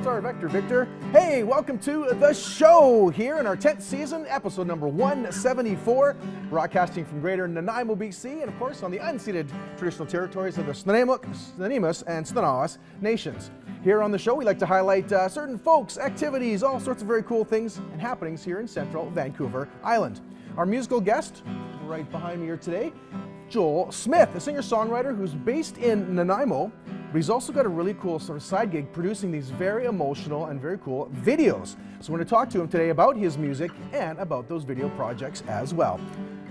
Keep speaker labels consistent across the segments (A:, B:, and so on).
A: That's our Victor. Hey, welcome to the show here in our 10th season, episode number 174, broadcasting from greater Nanaimo, BC, and of course on the unceded traditional territories of the Snuneymuxw and Snohomish nations. Here on the show, we like to highlight certain folks, activities, all sorts of very cool things and happenings here in central Vancouver Island. Our musical guest, right behind me here today, Joel Smith, a singer-songwriter who's based in Nanaimo, but he's also got a really cool sort of side gig producing these very emotional and very cool videos. So we're going to talk to him today about his music and about those video projects as well.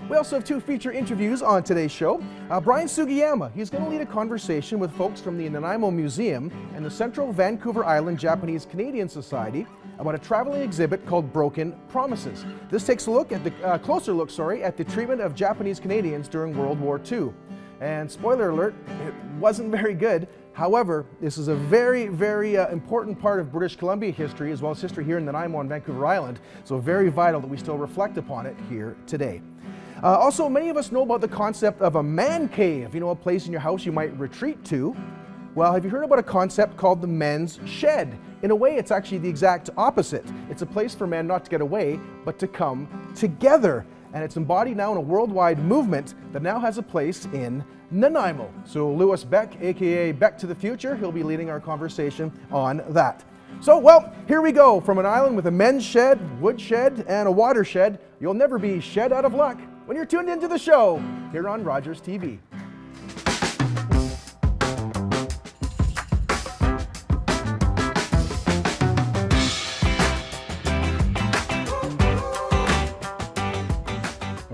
A: We also have two feature interviews on today's show. Brian Sugiyama, he's going to lead a conversation with folks from the Nanaimo Museum and the Central Vancouver Island Japanese Canadian Society about a traveling exhibit called Broken Promises. This takes a look at the closer look at the treatment of Japanese Canadians during World War II. And spoiler alert, it wasn't very good. However, this is a very, very important part of British Columbia history, as well as history here in Nanaimo and Vancouver Island. So very vital that we still reflect upon it here today. Also, many of us know about the concept of a man cave, a place in your house you might retreat to. Well, have you heard about a concept called the men's shed? In a way, it's actually the exact opposite. It's a place for men not to get away, but to come together. And it's embodied now in a worldwide movement that now has a place in Nanaimo. So Lewis Beck, aka Beck to the Future, he'll be leading our conversation on that. So, well, here we go. From an island with a men's shed, wood shed, and a water shed, you'll never be shed out of luck when you're tuned into the show here on Rogers TV.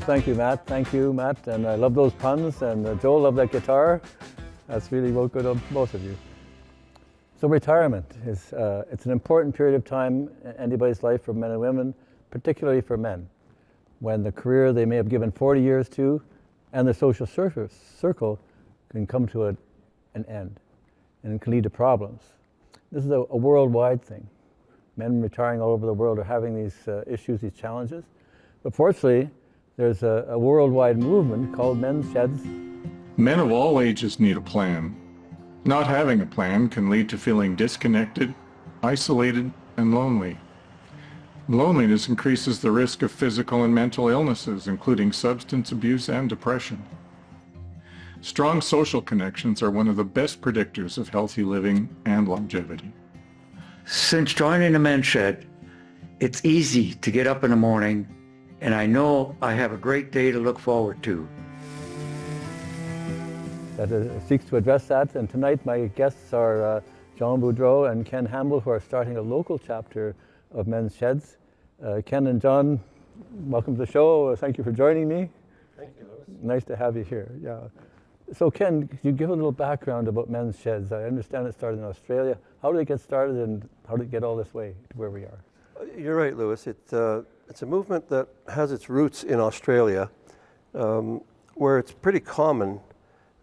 B: Thank you, Matt, and I love those puns, and Joel, love that guitar. That's really well good of both of you. So retirement is it's an important period of time in anybody's life for men and women, particularly for men, when the career they may have given 40 years to and the social circle can come to an end, and it can lead to problems. This is a worldwide thing. Men retiring all over the world are having these issues, these challenges, but fortunately, there's a worldwide movement called Men's Sheds.
C: Men of all ages need a plan. Not having a plan can lead to feeling disconnected, isolated, and lonely. Loneliness increases the risk of physical and mental illnesses, including substance abuse and depression. Strong social connections are one of the best predictors of healthy living and longevity.
D: Since joining the Men's Shed, it's easy to get up in the morning and I know I have a great day to look forward to.
B: That seeks to address that, and tonight my guests are John Boudreau and Kenn Hample, who are starting a local chapter of Men's Sheds. Kenn and John, welcome to the show. Thank you for joining me.
E: Thank you, Lewis.
B: Nice to have you here. Yeah. So Kenn, could you give a little background about Men's Sheds? I understand it started in Australia. How did it get started, and how did it get all this way to where we are?
E: You're right, Lewis. It's a movement that has its roots in Australia, where it's pretty common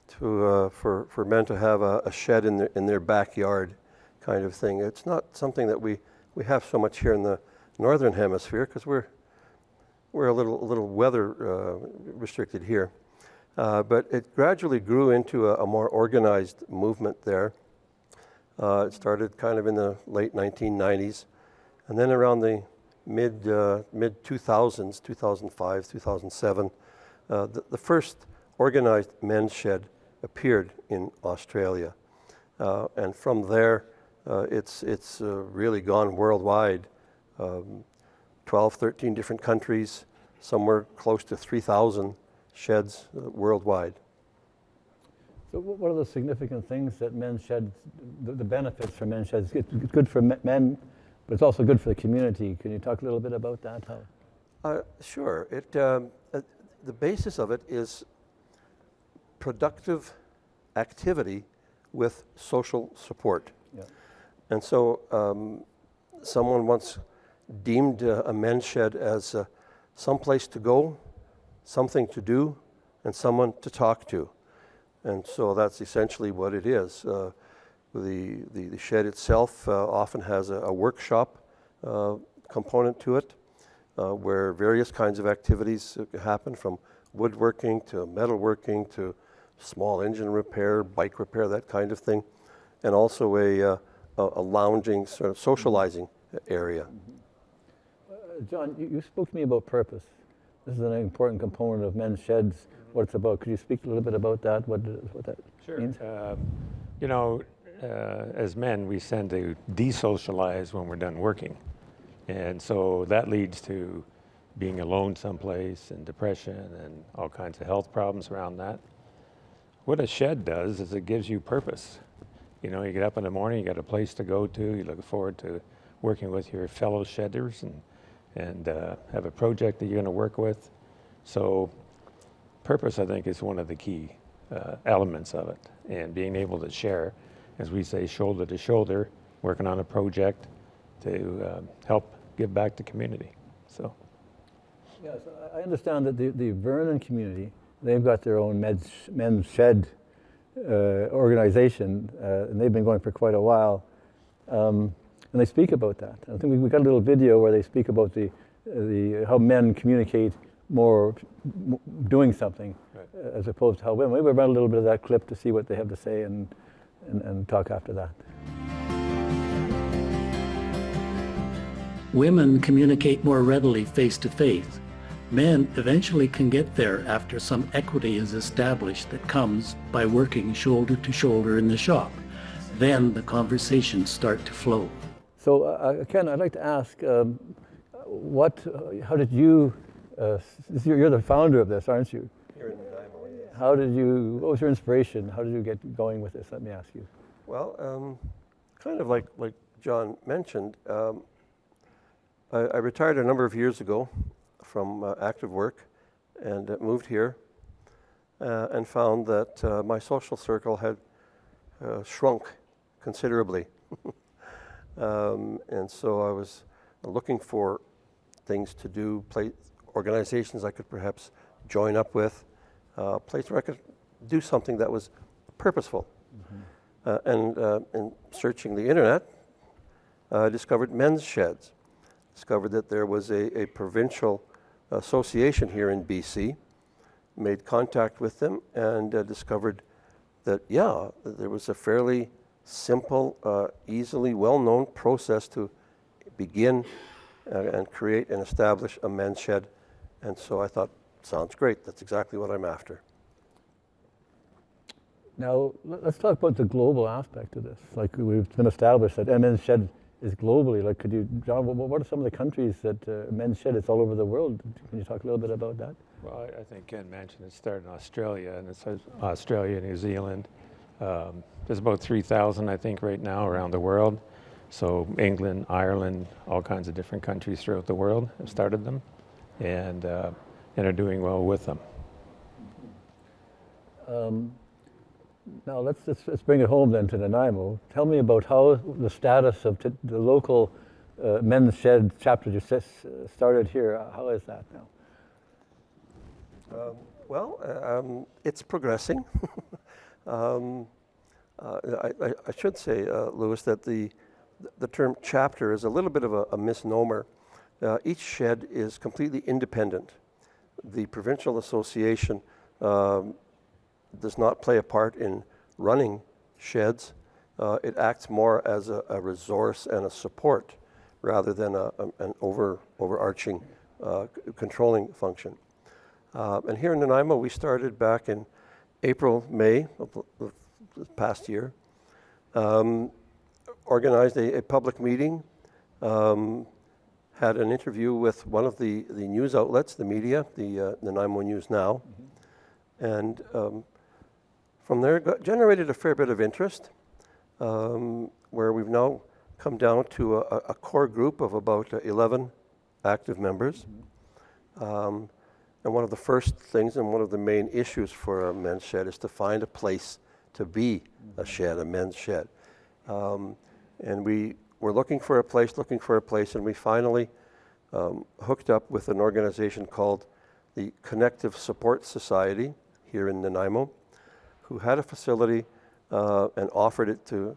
E: for men to have a shed in their backyard, kind of thing. It's not something that we have so much here in the northern hemisphere because we're a little weather restricted here. But it gradually grew into a more organized movement there. It started kind of in the late 1990s, and then around the mid 2000s, 2005, 2007, the first organized men's shed appeared in Australia, and from there it's really gone worldwide. 12, 13 different countries, somewhere close to 3,000 sheds worldwide.
B: So what are the significant things that Men's Sheds, the benefits for Men's Sheds? It's good for men, but it's also good for the community. Can you talk a little bit about that?
E: Sure. The basis of it is productive activity with social support.
B: Yeah.
E: And so someone once deemed a men's shed as some place to go, something to do, and someone to talk to. And so that's essentially what it is. The shed itself often has a workshop component to it, where various kinds of activities happen, from woodworking to metalworking to small engine repair, bike repair, that kind of thing, and also a lounging, sort of socializing area.
B: John, you spoke to me about purpose. This is an important component of men's sheds, what it's about. Could you speak a little bit about that, what that means?
F: You know, as men, we tend to desocialize when we're done working. And so that leads to being alone someplace and depression and all kinds of health problems around that. What a shed does is it gives you purpose. You know, you get up in the morning, you got a place to go to, you look forward to working with your fellow shedders and have a project that you're going to work with. So purpose, I think, is one of the key elements of it. And being able to share, as we say, shoulder to shoulder, working on a project to help give back to community. So.
B: Yes, I understand that the Vernon community, they've got their own men's shed organization, and they've been going for quite a while. And they speak about that. I think we got a little video where they speak about the how men communicate more doing something, right, as opposed to how women. Maybe we'll run a little bit of that clip to see what they have to say and talk after that.
G: Women communicate more readily face to face. Men eventually can get there after some equity is established that comes by working shoulder to shoulder in the shop. Then the conversations start to flow.
B: So, Ken, I'd like to ask, how did you, you're the founder of this, aren't you?
E: Here in Nanaimo, yes.
B: What was your inspiration? How did you get going with this? Let me ask you.
E: Well, kind of like John mentioned, I retired a number of years ago from active work and moved here and found that my social circle had shrunk considerably. And so I was looking for things to do, organizations I could perhaps join up with, a place where I could do something that was purposeful. Mm-hmm. And in searching the internet, I discovered men's sheds. Discovered that there was a provincial association here in BC, made contact with them, and discovered that, yeah, there was a fairly simple, easily well-known process to begin and create and establish a men's shed. And so I thought, sounds great, that's exactly what I'm after.
B: Now, let's talk about the global aspect of this. Like, we've been established that men's shed is globally. Like, could you, John, what are some of the countries that men's shed, it's all over the world? Can you talk a little bit about that?
F: Well, I think Ken mentioned it started in Australia, and it says Australia, New Zealand. There's about 3,000, I think, right now around the world. So England, Ireland, all kinds of different countries throughout the world have started them and are doing well with them.
B: Now let's bring it home then to Nanaimo. Tell me about how the status of the local men's shed chapter just started here. How is that now?
E: It's progressing. I should say, Louis, that the term chapter is a little bit of a misnomer. Each shed is completely independent. The provincial association does not play a part in running sheds. It acts more as a resource and a support rather than an overarching controlling function. And here in Nanaimo, we started back in April, May of the past year, organized a public meeting, had an interview with one of the news outlets, the media, the Nanaimo News Now, and from there generated a fair bit of interest, where we've now come down to a core group of about 11 active members. And one of the first things and one of the main issues for a men's shed is to find a place to be a shed, a men's shed. And we were looking for a place, and we finally hooked up with an organization called the Connective Support Society here in Nanaimo, who had a facility and offered it to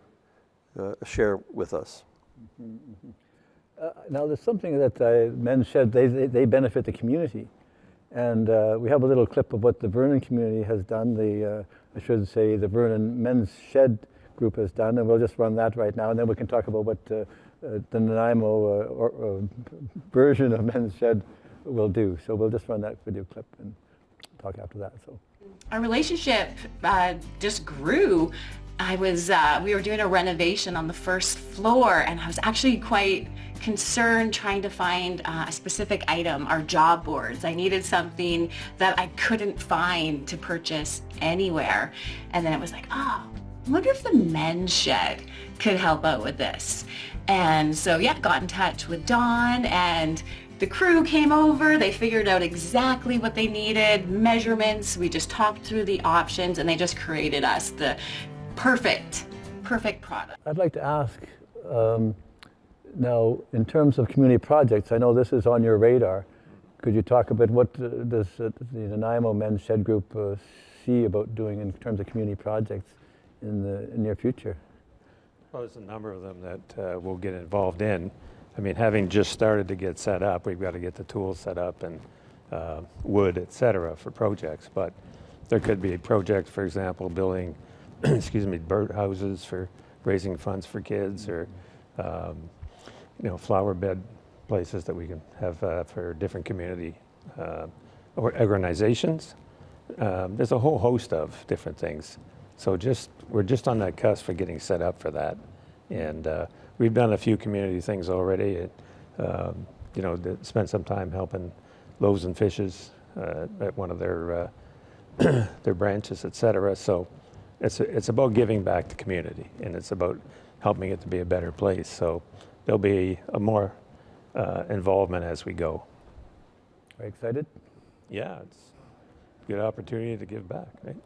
E: share with us.
B: Now there's something that men's shed, they benefit the community. And we have a little clip of what the Vernon community has done. I should say the Vernon Men's Shed group has done, and we'll just run that right now, and then we can talk about what the Nanaimo version of Men's Shed will do. So we'll just run that video clip and talk after that. So
H: our relationship just grew. We were doing a renovation on the first floor, and I was actually quite concerned trying to find a specific item, our job boards. I needed something that I couldn't find to purchase anywhere. And then it was like, oh, I wonder if the Men's Shed could help out with this. And so, yeah, got in touch with Dawn, and the crew came over. They figured out exactly what they needed, measurements. We just talked through the options, and they just created us the perfect product.
B: I'd like to ask, now, in terms of community projects, I know this is on your radar. Could you talk about what does the Nanaimo Men's Shed Group see about doing in terms of community projects in the near future?
F: Well, there's a number of them that we'll get involved in. I mean, having just started to get set up, we've got to get the tools set up and wood, et cetera, for projects. But there could be a project, for example, building, bird houses for raising funds for kids, or flower bed places that we can have for different community organizations. There's a whole host of different things. So we're just on that cusp for getting set up for that. And we've done a few community things already. Spent some time helping Loaves and Fishes at one of their branches, et cetera. So it's about giving back to community, and it's about helping it to be a better place. So there'll be a more involvement as we go.
B: Are you excited?
F: Yeah, it's a good opportunity to give back, right?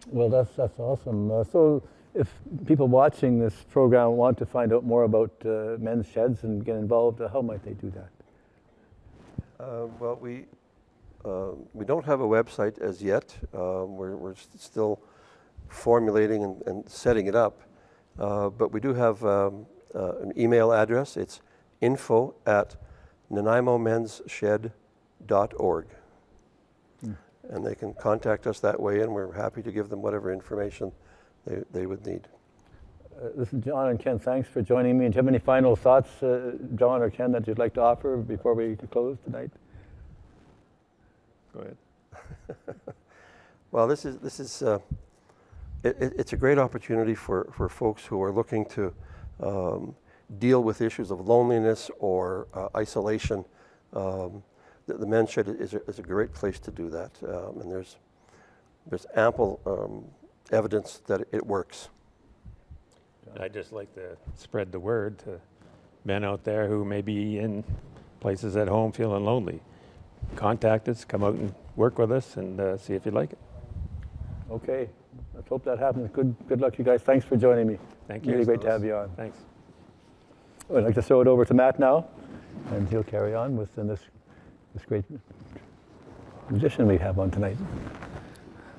B: Well, that's awesome. So if people watching this program want to find out more about men's sheds and get involved, how might they do that?
E: Well, we don't have a website as yet. We're still formulating and setting it up. But we do have an email address. It's info@nanaimomensshed.org. And they can contact us that way, and we're happy to give them whatever information they would need.
B: This is John and Ken. Thanks for joining me. And do you have any final thoughts, John or Ken, that you'd like to offer before we close tonight?
F: Go ahead.
E: Well, it's a great opportunity for folks who are looking to deal with issues of loneliness or isolation. The Men's Shed is a great place to do that, and there's ample evidence that it works.
F: I'd just like to spread the word to men out there who may be in places at home feeling lonely. Contact us, come out and work with us, and see if you like it.
B: Okay, let's hope that happens. Good luck, you guys. Thanks for joining me.
F: Thank you.
B: Really great to have you on.
F: Thanks.
B: I'd like to throw it over to Matt now, and he'll carry on with this great musician we have on tonight.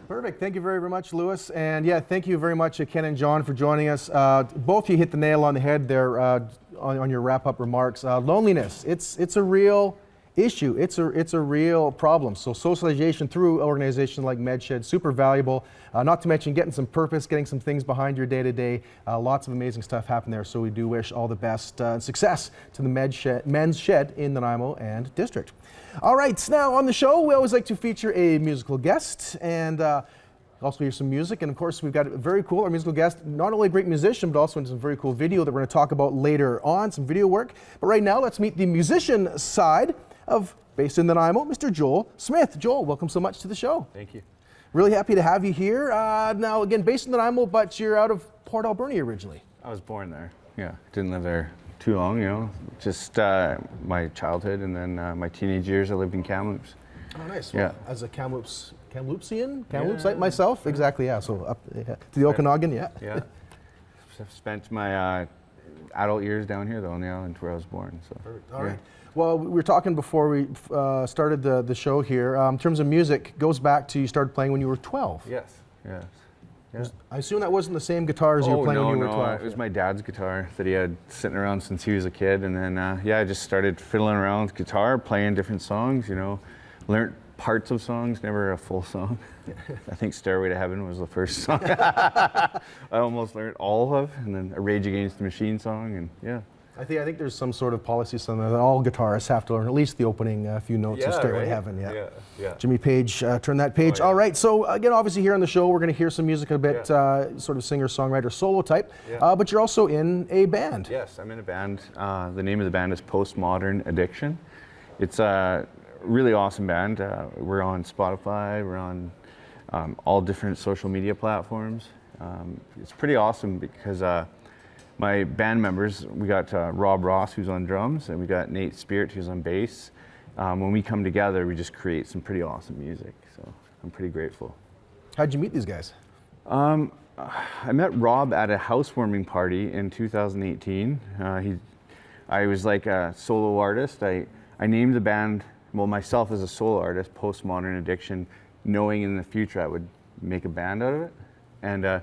A: Perfect. Thank you very, very much, Lewis. And yeah, thank you very much, Ken and John, for joining us. Both of you hit the nail on the head there on your wrap-up remarks. Loneliness, it's a real issue. It's a real problem. So socialization through organizations like MedShed, super valuable. Not to mention getting some purpose, getting some things behind your day-to-day. Lots of amazing stuff happen there. So we do wish all the best and success to the Men's Shed in Nanaimo and District. All right, now on the show, we always like to feature a musical guest and also hear some music. And of course, we've got a very cool, our musical guest, not only a great musician, but also in some very cool video that we're going to talk about later on, some video work. But right now, let's meet the musician side of, based in Nanaimo, Mr. Joel Smith. Joel, welcome so much to the show.
I: Thank you.
A: Really happy to have you here. Now, again, based in Nanaimo, but you're out of Port Alberni originally.
I: I was born there. Yeah, didn't live there too long, just my childhood, and then my teenage years I lived in Kamloops.
A: Oh, nice.
I: Yeah.
A: Well, as a Kamloopsian myself, exactly, yeah. So up to the Okanagan, yeah.
I: Yeah. I've spent my adult years down here, though, on the island where I was born. So.
A: Perfect. All right. Well, we were talking before we started the show here. In terms of music, goes back to you started playing when you were 12.
I: Yes. Yes. Yeah.
A: I assume that wasn't the same guitar as you were playing when you were 12.
I: It was my dad's guitar that he had sitting around since he was a kid, and then I just started fiddling around with guitar, playing different songs. Learned parts of songs, never a full song. I think Stairway to Heaven was the first song I almost learned all of, and then a Rage Against the Machine song, and yeah.
A: I think there's some sort of policy somewhere that all guitarists have to learn at least the opening few notes of Stairway to Heaven. Yeah. Jimmy Page, turn that page.
I: Oh, yeah.
A: All right, so again, obviously here on the show, we're going to hear some music a bit sort of singer-songwriter solo type, but you're also in a band.
I: Yes, I'm in a band. The name of the band is Postmodern Addiction. It's a really awesome band. We're on Spotify, we're on all different social media platforms. It's pretty awesome because my band members, we got Rob Ross, who's on drums, and we got Nate Spirit, who's on bass. When we come together, we just create some pretty awesome music, so I'm pretty grateful.
A: How'd you meet these guys?
I: I met Rob at a housewarming party in 2018. I was like a solo artist. I named the band, well, myself as a solo artist, Postmodern Addiction, knowing in the future I would make a band out of it. And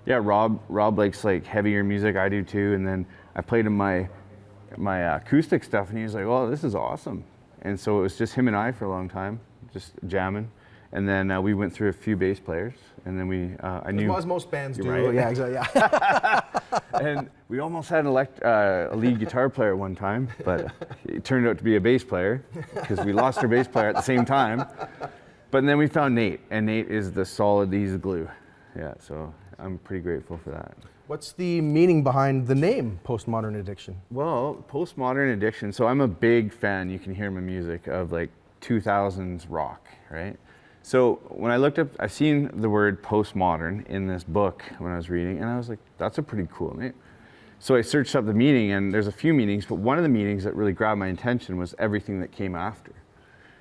I: yeah, Rob likes like heavier music, I do too, and then I played him my acoustic stuff, and he was like, "Oh, this is awesome." And so it was just him and I for a long time, just jamming. And then we went through a few bass players, and then I knew.
A: As most bands do.
I: Right?
A: Yeah, exactly. Yeah.
I: And we almost had a lead guitar player one time, but it turned out to be a bass player because we lost our bass player at the same time. But then we found Nate, and Nate is the solid, he's the glue. Yeah, so I'm pretty grateful for that.
A: What's the meaning behind the name Postmodern Addiction?
I: Well, Postmodern Addiction, so I'm a big fan, you can hear my music, of like 2000s rock, right? So when I looked up, I've seen the word postmodern in this book when I was reading, and I was like, that's a pretty cool name. So I searched up the meaning, and there's a few meanings, but one of the meanings that really grabbed my attention was everything that came after.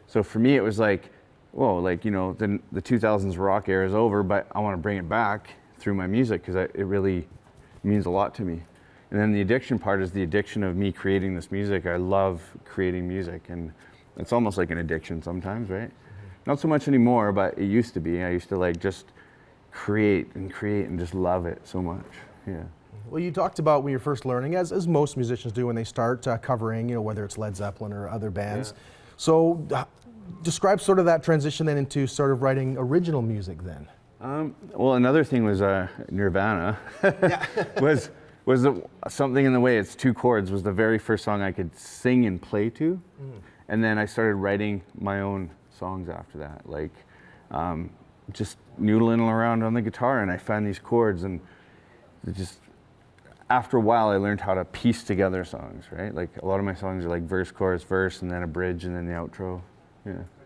I: So for me, it was like, whoa, like, you know, the 2000s rock era is over, but I want to bring it back through my music because it really means a lot to me. And then the addiction part is the addiction of me creating this music. I love creating music, and it's almost like an addiction sometimes, right? Mm-hmm. Not so much anymore, but it used to be. I used to like just create and just love it so much. Yeah.
A: Well, you talked about when you're first learning, as most musicians do when they start covering, you know, whether it's Led Zeppelin or other bands. Yeah. So describe sort of that transition then into sort of writing original music then.
I: Well, another thing was Nirvana. was Something in the Way, it's 2 chords, was the very first song I could sing and play to. And then I started writing my own songs after that, like just noodling around on the guitar, and I found these chords, and just after a while I learned how to piece together songs, right? Like a lot of my songs are like verse, chorus, verse, and then a bridge, and then the outro.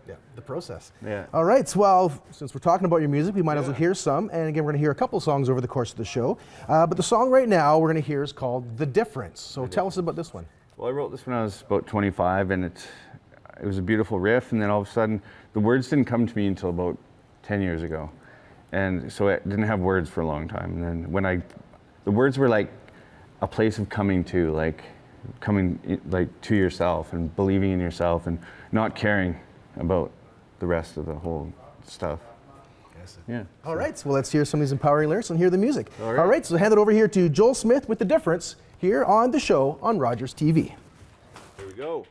A: Yeah, the process.
I: Yeah.
A: All right, well, since we're talking about your music, we might as well hear some. And again, we're going to hear a couple songs over the course of the show. But the song right now we're going to hear is called The Difference. So tell us about this one.
I: Well, I wrote this when I was about 25, and it was a beautiful riff, and then all of a sudden, the words didn't come to me until about 10 years ago. And so I didn't have words for a long time. And then the words were like a place of coming to yourself and believing in yourself and not caring about the rest of the whole stuff. Yeah.
A: All right, well, let's hear some of these empowering lyrics and hear the music.
I: All right.
A: All right, so hand it over here to Joel Smith with The Difference here on the show on Rogers TV.
I: Here we go.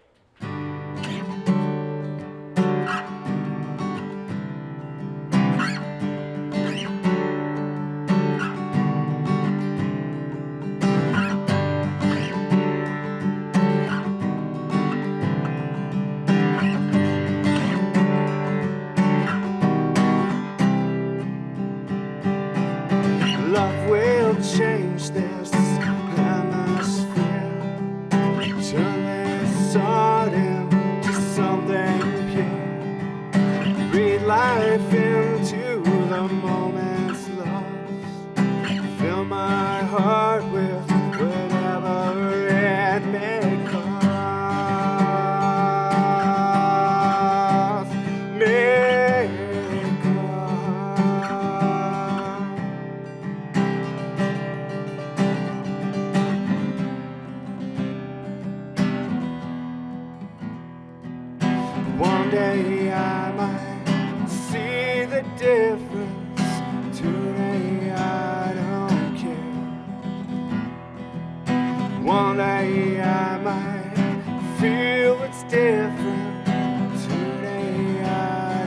J: Love will change this atmosphere, turn this art into something pure, breathe life into the moment's lost, fill my heart with whatever it may cost. One day I might see the difference. Today I don't care. One day I might feel it's different. Today I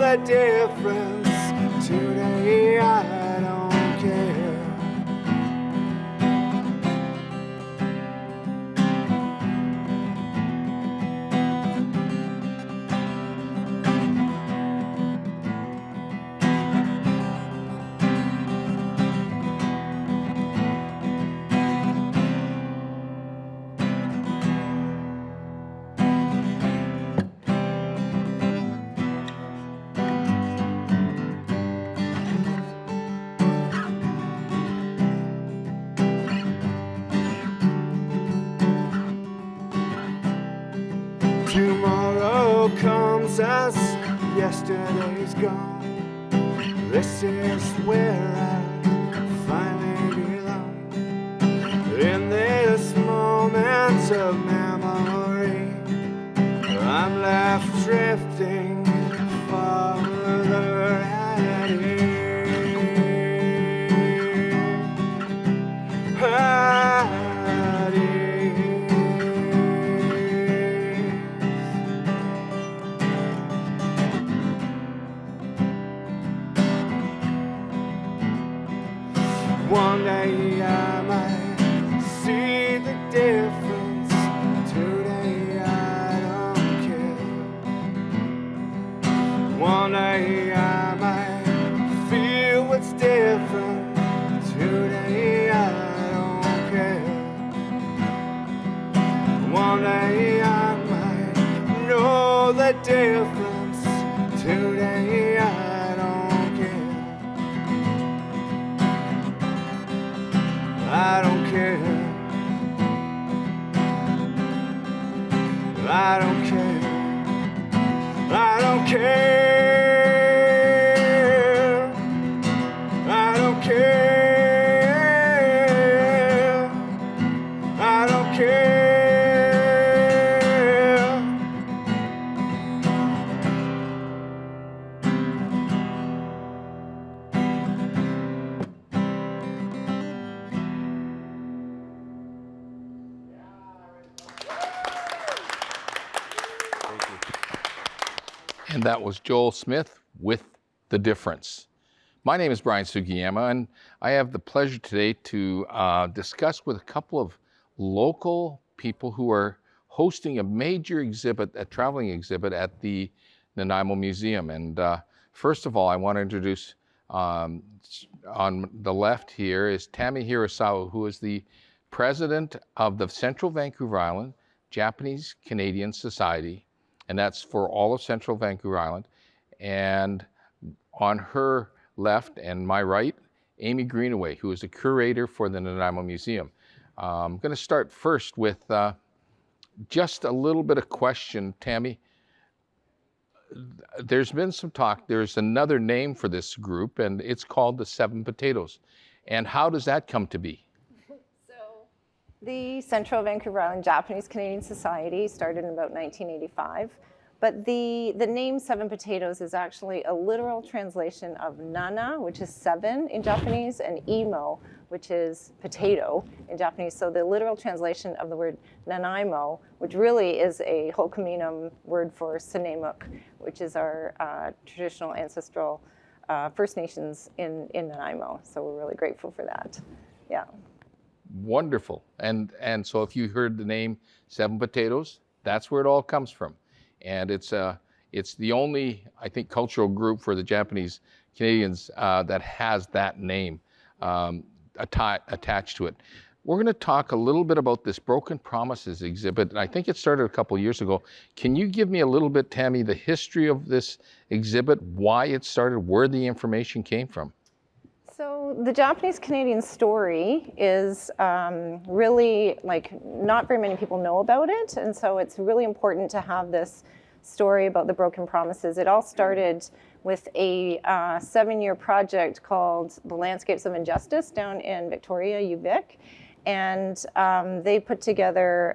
J: the difference. Today I don't care. Tomorrow comes as yesterday's gone. This is where I finally belong. In this moment of memory, I'm left drifting farther at ease. At ease. One day I might see the difference. Today I don't care. One day I might feel what's different. Today I don't care. One day I might know the difference. Today I don't care. I don't care. I don't care. I don't care. I don't care. I don't care.
K: And that was Joel Smith with The Difference. My name is Brian Sugiyama, and I have the pleasure today to discuss with a couple of local people who are hosting a major exhibit, a traveling exhibit at the Nanaimo Museum. And first of all, I want to introduce, on the left here is Tami Hirasawa, who is the president of the Central Vancouver Island Japanese Canadian Society, and that's for all of Central Vancouver Island. And on her left and my right, Aimee Greenaway, who is the curator for the Nanaimo Museum. I'm going to start first with just a little bit of question, Tami. There's been some talk, there's another name for this group, and it's called the Seven Potatoes. And how does that come to be?
L: The Central Vancouver Island Japanese Canadian Society started in about 1985, but the name Seven Potatoes is actually a literal translation of nana, which is seven in Japanese, and imo, which is potato in Japanese. So the literal translation of the word Nanaimo, which really is a Ho'okaminam word for Sinemuk, which is our traditional ancestral First Nations in Nanaimo. So we're really grateful for that. Yeah.
K: Wonderful. And so if you heard the name Seven Potatoes, that's where it all comes from. And it's the only, I think, cultural group for the Japanese Canadians that has that name attached to it. We're going to talk a little bit about this Broken Promises exhibit, and I think it started a couple of years ago. Can you give me a little bit, Tami, the history of this exhibit, why it started, where the information came from?
L: So the Japanese Canadian story is really, like, not very many people know about it, and so it's really important to have this story about the broken promises. It all started with a 7-year project called The Landscapes of Injustice down in Victoria, UVic, and they put together,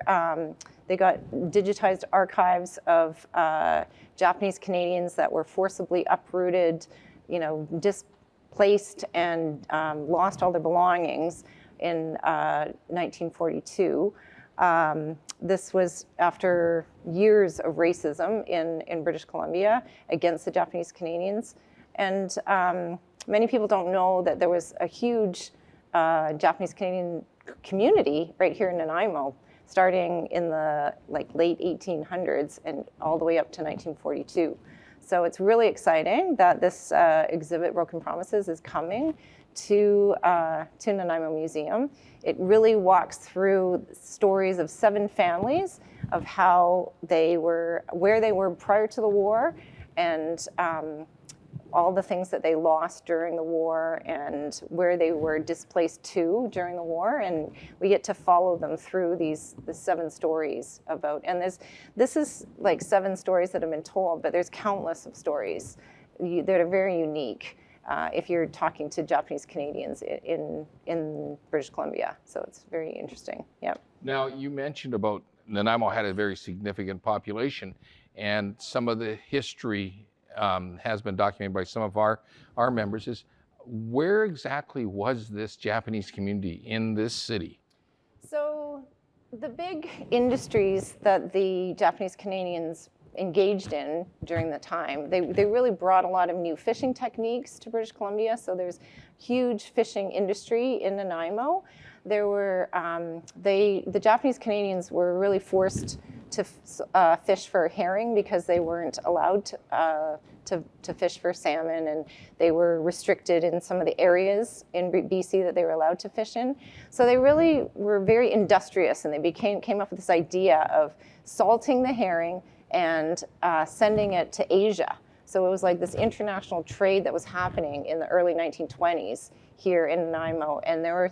L: they got digitized archives of Japanese Canadians that were forcibly uprooted, displaced and lost all their belongings in 1942. This was after years of racism in British Columbia against the Japanese Canadians. And many people don't know that there was a huge Japanese Canadian community right here in Nanaimo, starting in the late 1800s and all the way up to 1942. So it's really exciting that this exhibit, Broken Promises, is coming to Nanaimo Museum. It really walks through stories of 7 families of how they were, where they were prior to the war, and all the things that they lost during the war and where they were displaced to during the war. And we get to follow them through the 7 stories about, and this is like 7 stories that have been told, but there's countless of stories that are very unique if you're talking to Japanese Canadians in British Columbia. So it's very interesting, yep.
K: Now, you mentioned about Nanaimo had a very significant population, and some of the history has been documented by some of our members. Is where exactly was this Japanese community in this city?
L: So the big industries that the Japanese Canadians engaged in during the time, they really brought a lot of new fishing techniques to British Columbia. So there's huge fishing industry in Nanaimo. There were the Japanese Canadians were really forced to fish for herring because they weren't allowed to fish for salmon, and they were restricted in some of the areas in BC that they were allowed to fish in. So they really were very industrious, and they came up with this idea of salting the herring and sending it to Asia. So it was like this international trade that was happening in the early 1920s here in Nanaimo. And there were,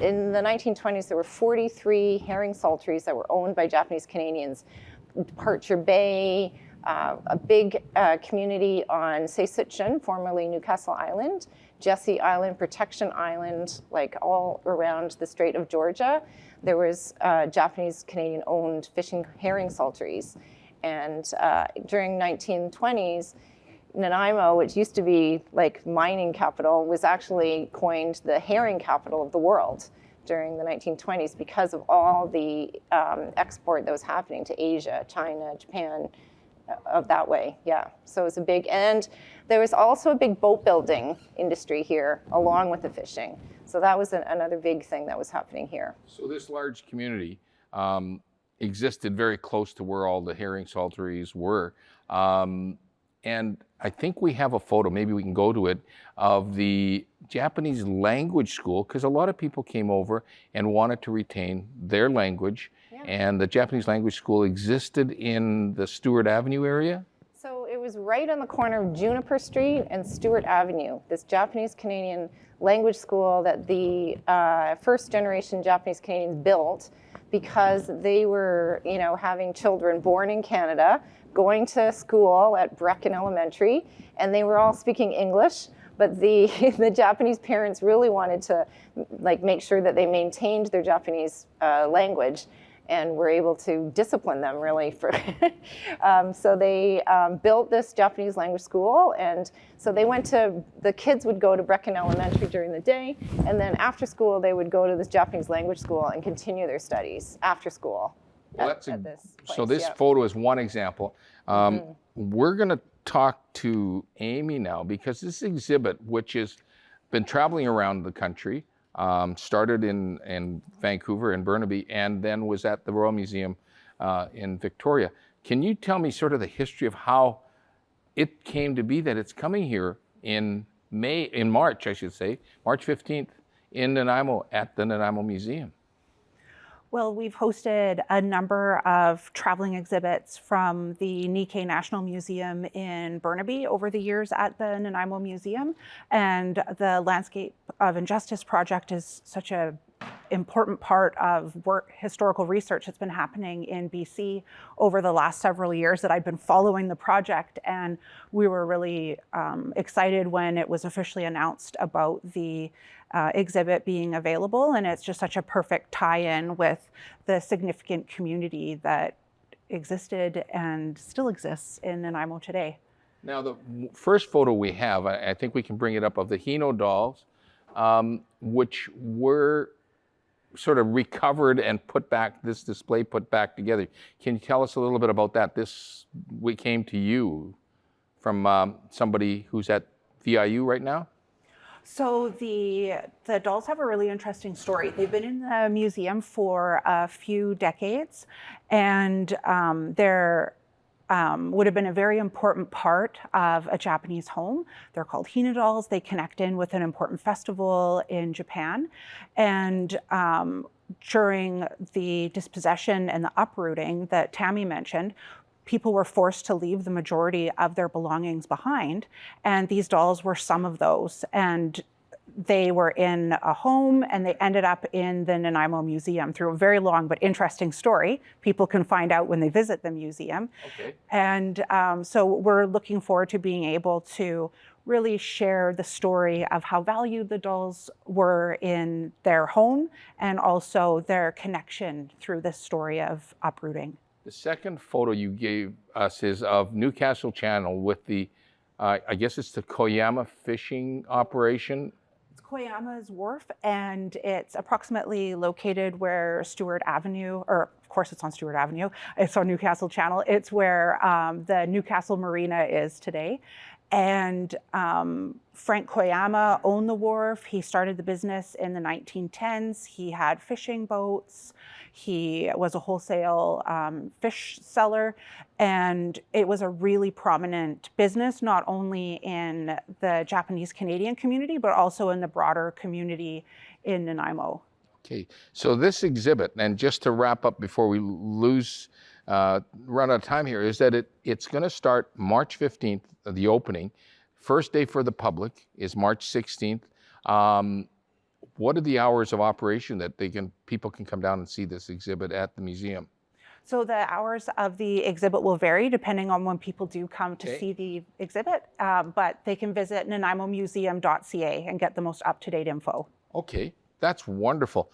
L: in the 1920s, there were 43 herring salteries that were owned by Japanese Canadians. Departure Bay, a big community on Seisutchen, formerly Newcastle Island, Jessie Island, Protection Island, like all around the Strait of Georgia. There was Japanese Canadian owned fishing herring salteries. And during 1920s, Nanaimo, which used to be like mining capital, was actually coined the herring capital of the world during the 1920s because of all the export that was happening to Asia, China, Japan, of that way, yeah. So it was a big, and there was also a big boat building industry here along with the fishing. So that was another big thing that was happening here.
K: So this large community existed very close to where all the herring salteries were. And I think we have a photo, maybe we can go to it, of the Japanese language school, because a lot of people came over and wanted to retain their language. Yeah. And the Japanese language school existed in the Stewart Avenue area?
L: So it was right on the corner of Juniper Street and Stewart Avenue, this Japanese Canadian language school that the first generation Japanese Canadians built because they were, having children born in Canada, going to school at Brecken Elementary, and they were all speaking English, but the Japanese parents really wanted to make sure that they maintained their Japanese language, and were able to discipline them really for so they built this Japanese language school, and so the kids would go to Brecken Elementary during the day, and then after school they would go to this Japanese language school and continue their studies after school.
K: Well,
L: at this place.
K: So this photo is one example. We're going to talk to Aimee now, because this exhibit, which has been traveling around the country, started in Vancouver and Burnaby, and then was at the Royal Museum in Victoria. Can you tell me sort of the history of how it came to be that it's coming here in March, I should say, March 15th in Nanaimo at the Nanaimo Museum?
M: Well, we've hosted a number of traveling exhibits from the Nikkei National Museum in Burnaby over the years at the Nanaimo Museum. And the Landscape of Injustice project is such an important part of historical research that's been happening in BC over the last several years that I've been following the project. And we were really excited when it was officially announced about the exhibit being available, and it's just such a perfect tie-in with the significant community that existed and still exists in Nanaimo today.
K: Now, the first photo we have, I think we can bring it up, of the Hino dolls, which were sort of recovered and put back, this display put back together. Can you tell us a little bit about that? We came to you from somebody who's at VIU right now?
M: So the dolls have a really interesting story. They've been in the museum for a few decades, and they're would have been a very important part of a Japanese home. They're called Hina dolls. They connect in with an important festival in Japan. And during the dispossession and the uprooting that Tami mentioned, people were forced to leave the majority of their belongings behind. And these dolls were some of those. And they were in a home and they ended up in the Nanaimo Museum through a very long but interesting story. People can find out when they visit the museum.
K: Okay.
M: And so we're looking forward to being able to really share the story of how valued the dolls were in their home and also their connection through this story of uprooting.
K: The second photo you gave us is of Newcastle Channel with the, I guess it's the Koyama fishing operation.
M: It's Koyama's Wharf, and it's approximately located where Stewart Avenue, or of course it's on Stewart Avenue, it's on Newcastle Channel. It's where the Newcastle Marina is today. And Frank Koyama owned the wharf. He started the business in the 1910s. He had fishing boats. He was a wholesale fish seller, and it was a really prominent business, not only in the Japanese Canadian community, but also in the broader community in Nanaimo.
K: Okay, so this exhibit, and just to wrap up before we run out of time here, is that it's going to start March 15th, the opening. First day for the public is March 16th. What are the hours of operation that people can come down and see this exhibit at the museum?
M: So the hours of the exhibit will vary depending on when people do come to see the exhibit, but they can visit nanaimomuseum.ca and get the most up-to-date info.
K: Okay, that's wonderful.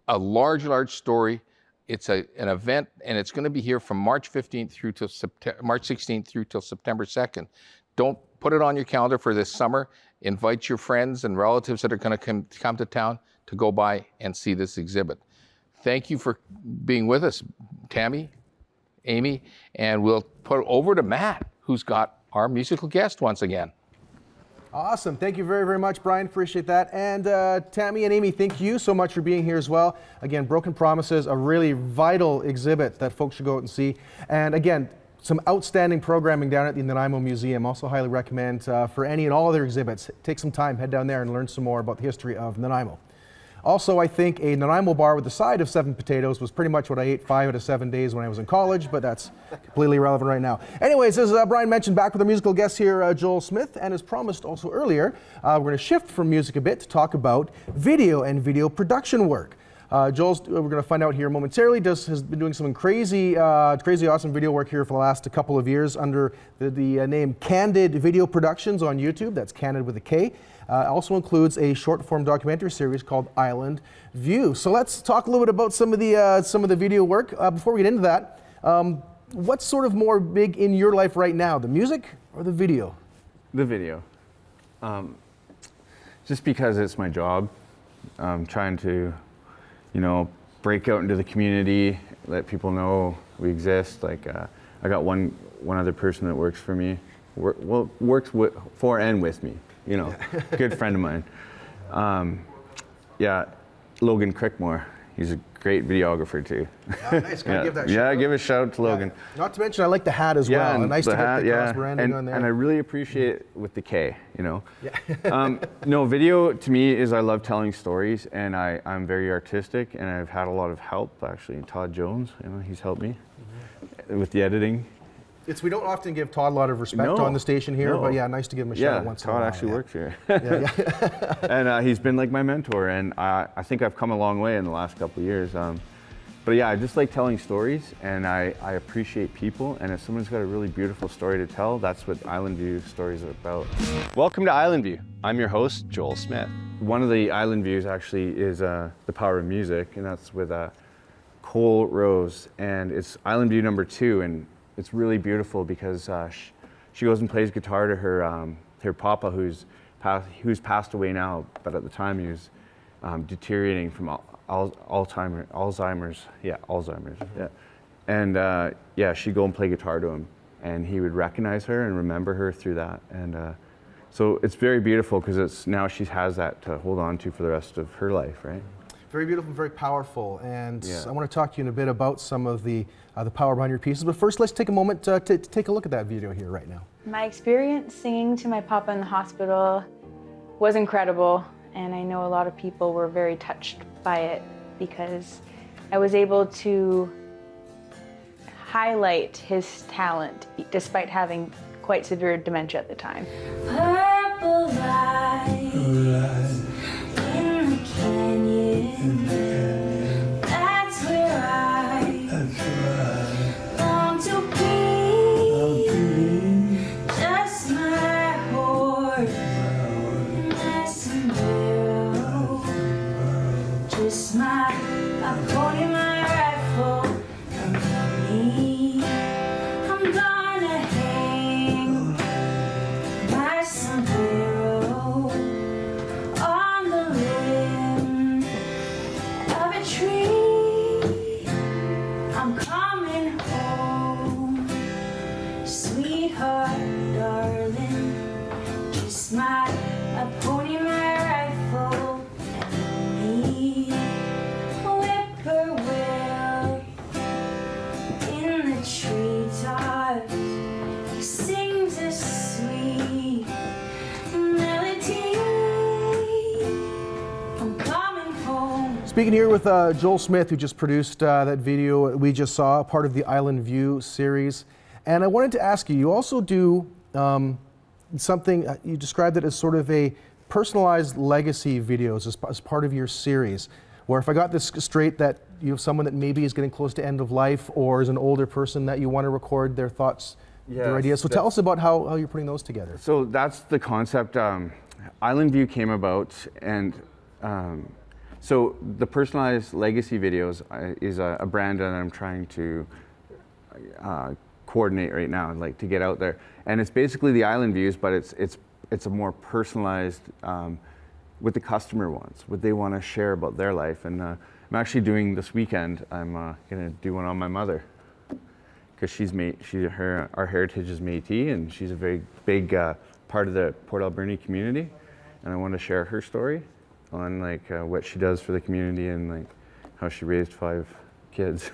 K: A large story. It's an event, and it's going to be here from March 15th through to March 16th through till September 2nd. Don't put it on your calendar for this summer. Invite your friends and relatives that are going to come to town to go by and see this exhibit. Thank you for being with us, Tami, Aimee, and we'll put it over to Matt, who's got our musical guest once again.
A: Awesome. Thank you very, very much, Brian. Appreciate that. And Tami and Aimee, thank you so much for being here as well. Again, Broken Promises, a really vital exhibit that folks should go out and see. And again, some outstanding programming down at the Nanaimo Museum. Also highly recommend for any and all other exhibits, take some time, head down there and learn some more about the history of Nanaimo. Also, I think a Nanaimo bar with a side of 7 potatoes was pretty much what I ate 5 out of 7 days when I was in college, but that's completely irrelevant right now. Anyways, as Brian mentioned, back with our musical guest here, Joel Smith, and as promised also earlier, we're going to shift from music a bit to talk about video and video production work. Joel's, we're going to find out here momentarily, has been doing some crazy awesome video work here for the last couple of years under the name Candid Video Productions on YouTube. That's Candid with a K. Also includes a short form documentary series called Island View. So let's talk a little bit about some of the video work. Before we get into that, what's sort of more big in your life right now, the music or the video?
I: The video. Just because it's my job. I'm trying to, break out into the community, let people know we exist. Like I got one other person that works for me, works for and with me. Good friend of mine. Logan Crickmore. He's a great videographer too.
A: Oh, nice. Can I give that shout out?
I: Give a shout out to Logan.
A: Not to mention, I like the hat as well.
I: And
A: nice to get the cross branding on there.
I: And I really appreciate it with the K, Video to me is I love telling stories, and I'm very artistic, and I've had a lot of help actually. Todd Jones, he's helped me with the editing.
A: We don't often give Todd a lot of respect on the station here, but yeah, nice to give him a shout out once in a while.
I: Todd actually works here. And he's been like my mentor, and I think I've come a long way in the last couple of years. I just like telling stories, and I appreciate people, and if someone's got a really beautiful story to tell, that's what Island View stories are about. Welcome to Island View. I'm your host, Joel Smith. One of the Island Views actually is The Power of Music, and that's with Cole Rose, and it's Island View number 2, and it's really beautiful because she goes and plays guitar to her papa, who's passed away now, but at the time he was deteriorating from Alzheimer's. Yeah, Alzheimer's. Yeah, and yeah, she'd go and play guitar to him, and he would recognize her and remember her through that. And so it's very beautiful because it's now she has that to hold on to for the rest of her life, right?
A: Very beautiful, very powerful, and
I: Yeah.
A: I want to talk to you in a bit about some of the power behind your pieces. But first, let's take a moment to take a look at that video here right now.
N: My experience singing to my papa in the hospital was incredible, and I know a lot of people were very touched by it because I was able to highlight his talent despite having quite severe dementia at the time.
O: Purple light in the canyon. That's where I long to be. Just my horse, my sombrero. Just my pony, my rifle, and me. I'm gonna hang my sombrero on the limb of a tree. I'm coming home, sweetheart, darling. Just my pony, my rifle, and me. Whippoorwill in the treetops, he sings a sweet melody. I'm coming home.
A: Speaking here with Joel Smith, who just produced that video we just saw, part of the Island View series. And I wanted to ask you, you also do something, you described it as sort of a personalized legacy videos as part of your series, where if I got this straight, that you have someone that maybe is getting close to end of life or is an older person that you want to record their thoughts, their
I: Yes,
A: ideas. So tell us about how you're putting those together.
I: So that's the concept. Island View came about, and so the personalized legacy videos is a brand that I'm trying to coordinate right now, like to get out there. And it's basically the Island Views, but it's a more personalized what the customer wants, what they want to share about their life. And I'm actually doing this weekend. I'm gonna do one on my mother, because our heritage is Métis, and she's a very big part of the Port Alberni community, and I want to share her story on like what she does for the community and like how she raised 5 kids.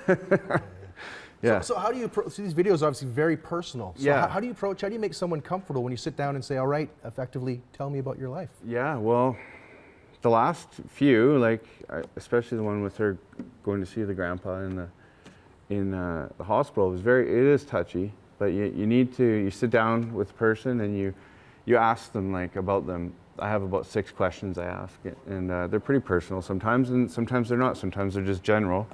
I: Yeah.
A: So how do you approach these videos? Are obviously very personal. So
I: Yeah.
A: how do you make someone comfortable when you sit down and say, all right, effectively tell me about your life?
I: Yeah, well, the last few, like especially the one with her going to see the grandpa in the hospital, it is touchy. But you sit down with the person and you ask them like about them. I have about 6 questions I ask, and they're pretty personal sometimes, and sometimes they're not. Sometimes they're just general.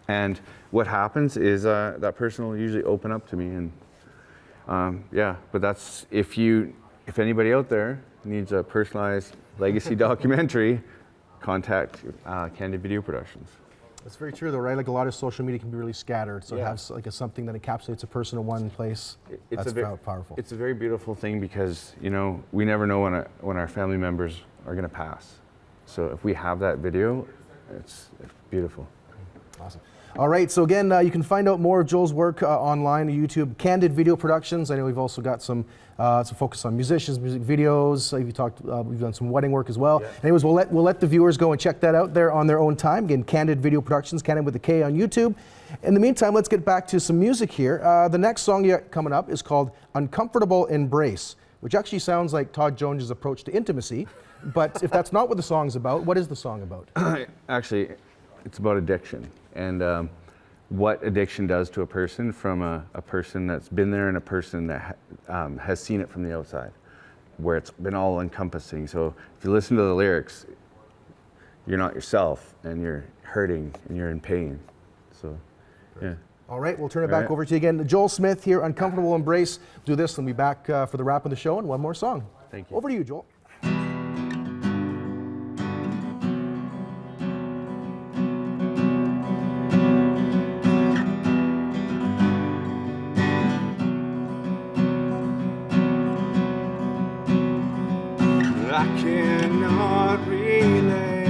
I: And what happens is that person will usually open up to me, and yeah. But that's if anybody out there needs a personalized legacy documentary, contact Candid Video Productions.
A: That's very true, though, right? Like a lot of social media can be really scattered, so
I: Yeah.
A: it has like something that encapsulates a person in one place. That's powerful.
I: It's a very beautiful thing because we never know when our family members are going to pass. So if we have that video, it's beautiful.
A: Awesome. All right, so again, you can find out more of Joel's work online on YouTube, Candid Video Productions. I know we've also got some focus on musicians, music videos. We've done some wedding work as well. Yeah. Anyways, we'll let the viewers go and check that out there on their own time. Again, Candid Video Productions, Candid with a K on YouTube. In the meantime, let's get back to some music here. The next song you got coming up is called Uncomfortable Embrace, which actually sounds like Todd Jones's approach to intimacy. But if that's not what the song's about, what is the song about?
I: Actually, it's about addiction and what addiction does to a person, from a person that's been there and a person that has seen it from the outside, where it's been all encompassing. So if you listen to the lyrics, you're not yourself and you're hurting and you're in pain. So, yeah.
A: All right, we'll turn it back over to you again. Joel Smith here, Uncomfortable Embrace. We'll do this and we'll be back for the wrap of the show and one more song.
I: Thank you.
A: Over to you, Joel.
J: I cannot relate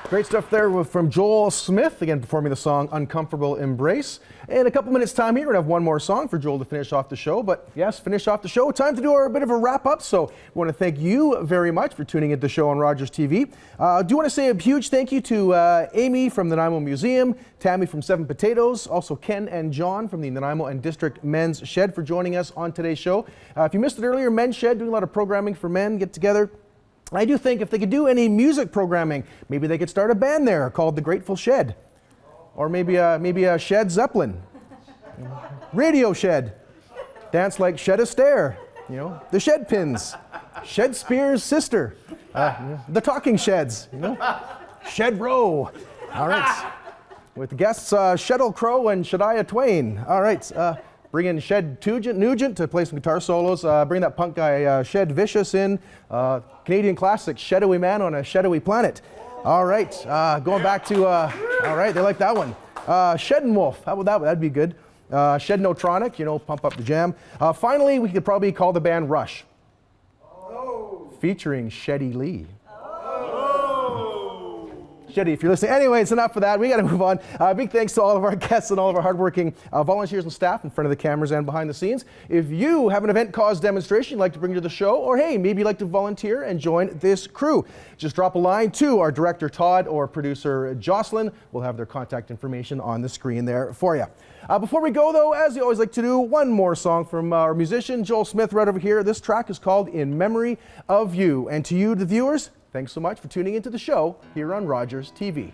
A: Great stuff there from Joel Smith, again performing the song Uncomfortable Embrace. In a couple minutes time here, we're going to have one more song for Joel to finish off the show. But yes, finish off the show. Time to do a bit of a wrap up. So we want to thank you very much for tuning into the show on Rogers TV. Do want to say a huge thank you to Aimee from the Nanaimo Museum, Tami from Seven Potatoes, also Kenn and John from the Nanaimo and District Men's Shed for joining us on today's show. If you missed it earlier, Men's Shed doing a lot of programming for men, get together. I do think if they could do any music programming, maybe they could start a band there called the Grateful Shed. Or maybe a Shed Zeppelin. Radio Shed. Dance like Shed Astaire. You know, the Shed Pins. Shed Spears' sister. The Talking Sheds. You know, Shed Row. All right. With guests Sheddle Crow and Shadiah Twain. All right. Bring in Shed Nugent to play some guitar solos. Bring that punk guy Shed Vicious in. Canadian classic, Shadowy Man on a Shadowy Planet. All right, going back to, all right, they like that one. Shed and Wolf, how about that? That'd be good. Shed Notronic, you know, pump up the jam. Finally, we could probably call the band Rush. Oh. Featuring Sheddy Lee. Sheddy, if you're listening. Anyways, enough of that. We got to move on. Big thanks to all of our guests and all of our hardworking volunteers and staff in front of the cameras and behind the scenes. If you have an event cause demonstration you'd like to bring to the show, or hey, maybe you'd like to volunteer and join this crew, just drop a line to our director Todd or producer Jocelyn. We'll have their contact information on the screen there for you. Before we go, though, as you always like to do, one more song from our musician Joel Smith right over here. This track is called In Memory of You. And to you, the viewers, thanks so much for tuning into the show here on Rogers TV.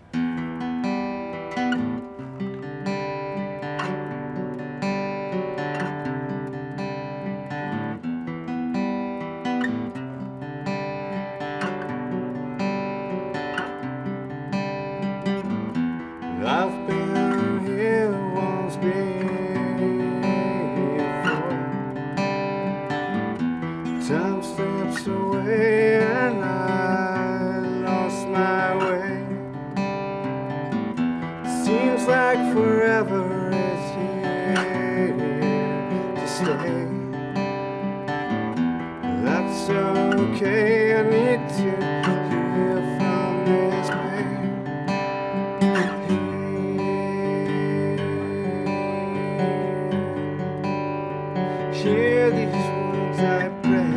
J: I've been here once before. Time slips away and I lost my way. Seems like forever is here to stay. That's okay, I need to hear from this pain. Hear these words I pray.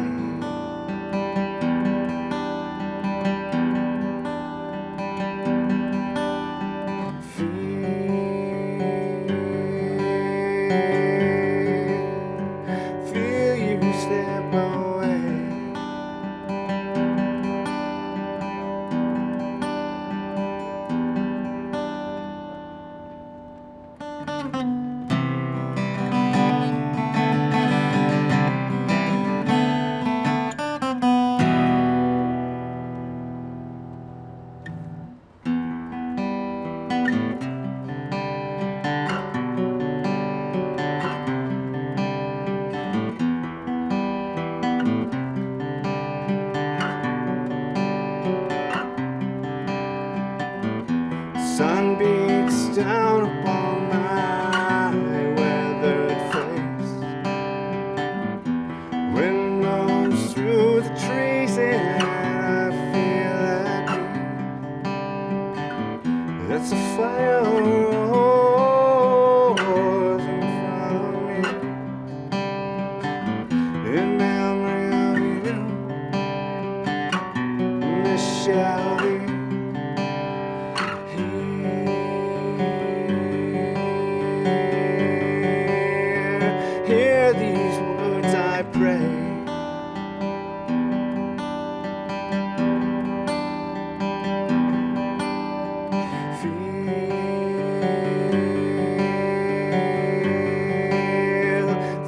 J: Feel you step away. Sun beats down upon my weathered face. Wind blows through the trees and I feel at peace. That's a fire roars in front of me. In memory of you, Miss Shelby. Hear these words I pray.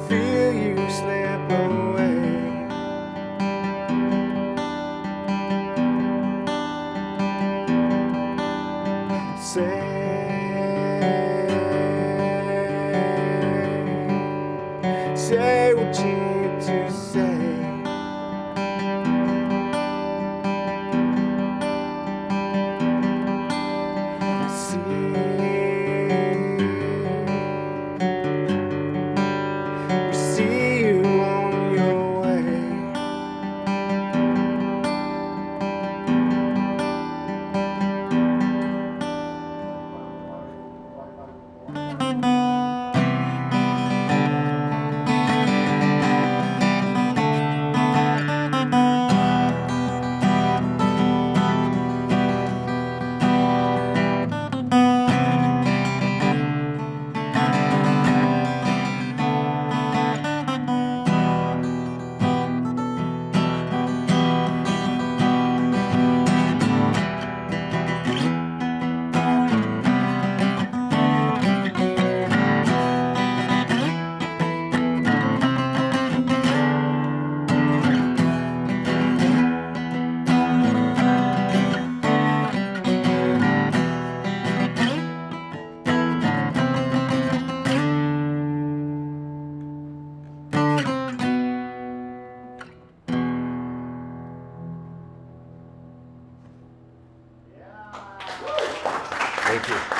J: Feel you slip away. Say what you need to say. See you on your way.
A: Thank you.